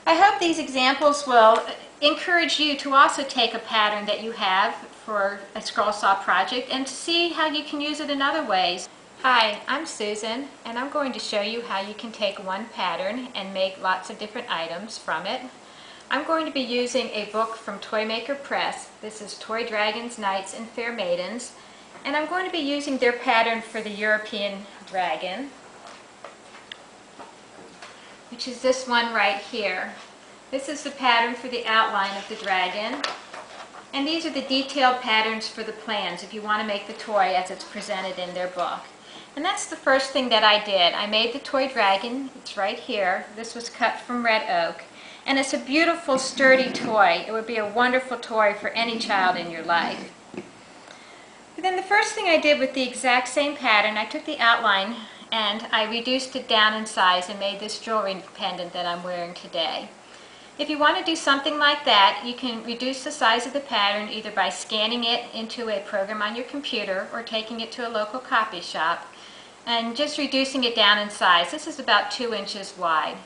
I hope these examples will encourage you to also take a pattern that you have for a scroll saw project and to see how you can use it in other ways. Hi, I'm Susan, and I'm going to show you how you can take one pattern and make lots of different items from it. I'm going to be using a book from Toymaker Press. This is Toy Dragons, Knights, and Fair Maidens, and I'm going to be using their pattern for the European dragon, which is this one right here. This is the pattern for the outline of the dragon, and these are the detailed patterns for the plans if you want to make the toy as it's presented in their book. And that's the first thing that I did. I made the toy dragon. It's right here. This was cut from red oak, and it's a beautiful, sturdy toy. It would be a wonderful toy for any child in your life. But then the first thing I did with the exact same pattern, I took the outline and I reduced it down in size and made this jewelry pendant that I'm wearing today. If you want to do something like that, you can reduce the size of the pattern either by scanning it into a program on your computer or taking it to a local copy shop and just reducing it down in size. This is about 2 inches wide.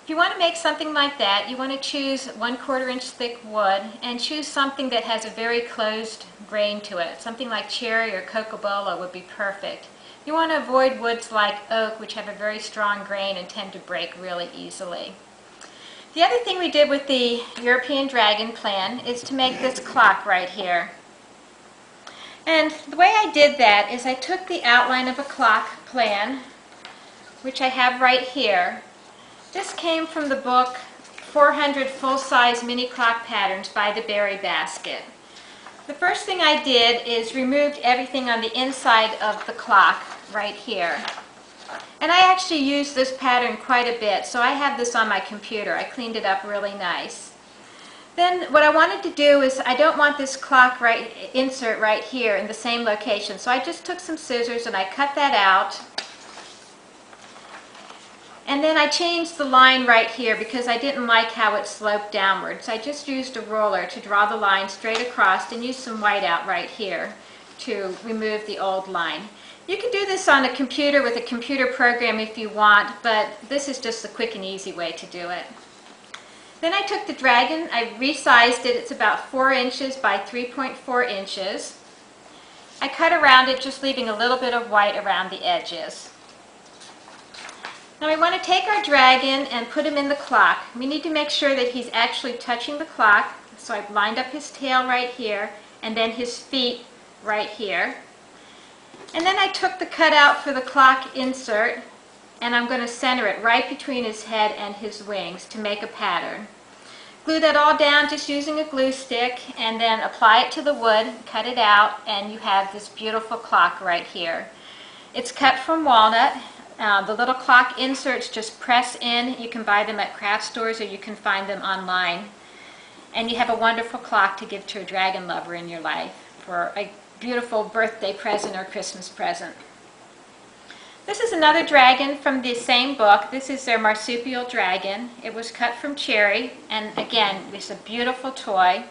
If you want to make something like that, you want to choose 1/4 inch thick wood and choose something that has a very closed grain to it. Something like cherry or cocobolo would be perfect. You want to avoid woods like oak, which have a very strong grain and tend to break really easily. The other thing we did with the European dragon plan is to make this clock right here. And the way I did that is I took the outline of a clock plan, which I have right here. This came from the book 400 Full-Size Mini Clock Patterns by the Berry Basket. The first thing I did is removed everything on the inside of the clock right here. And I actually used this pattern quite a bit, so I have this on my computer. I cleaned it up really nice. Then what I wanted to do is I don't want this clock insert right here in the same location, so I just took some scissors and I cut that out. And then I changed the line right here because I didn't like how it sloped downward. So I just used a roller to draw the line straight across and used some white out right here to remove the old line. You can do this on a computer with a computer program if you want, but this is just the quick and easy way to do it. Then I took the dragon, I resized it. It's about 4 inches by 3.4 inches. I cut around it, just leaving a little bit of white around the edges. Now we want to take our dragon and put him in the clock. We need to make sure that he's actually touching the clock. So I've lined up his tail right here and then his feet right here. And then I took the cutout for the clock insert and I'm going to center it right between his head and his wings to make a pattern. Glue that all down just using a glue stick and then apply it to the wood, cut it out, and you have this beautiful clock right here. It's cut from walnut. The little clock inserts just press in. You can buy them at craft stores or you can find them online. And you have a wonderful clock to give to a dragon lover in your life for a beautiful birthday present or Christmas present. This is another dragon from the same book. This is their marsupial dragon. It was cut from cherry, and again, it's a beautiful toy.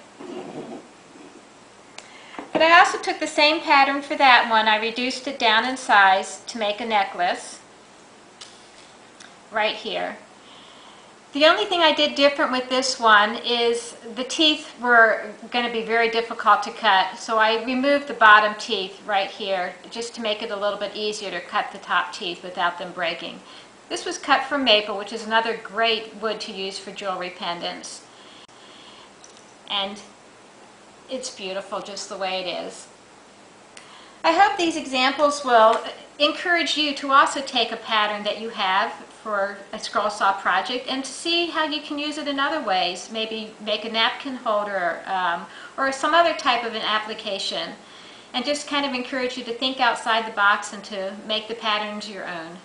But I also took the same pattern for that one. I reduced it down in size to make a necklace right here. The only thing I did different with this one is the teeth were going to be very difficult to cut, so I removed the bottom teeth right here just to make it a little bit easier to cut the top teeth without them breaking. This was cut from maple, which is another great wood to use for jewelry pendants. And it's beautiful just the way it is. I hope these examples will encourage you to also take a pattern that you have for a scroll saw project and to see how you can use it in other ways. Maybe make a napkin holder or some other type of an application, and just kind of encourage you to think outside the box and to make the patterns your own.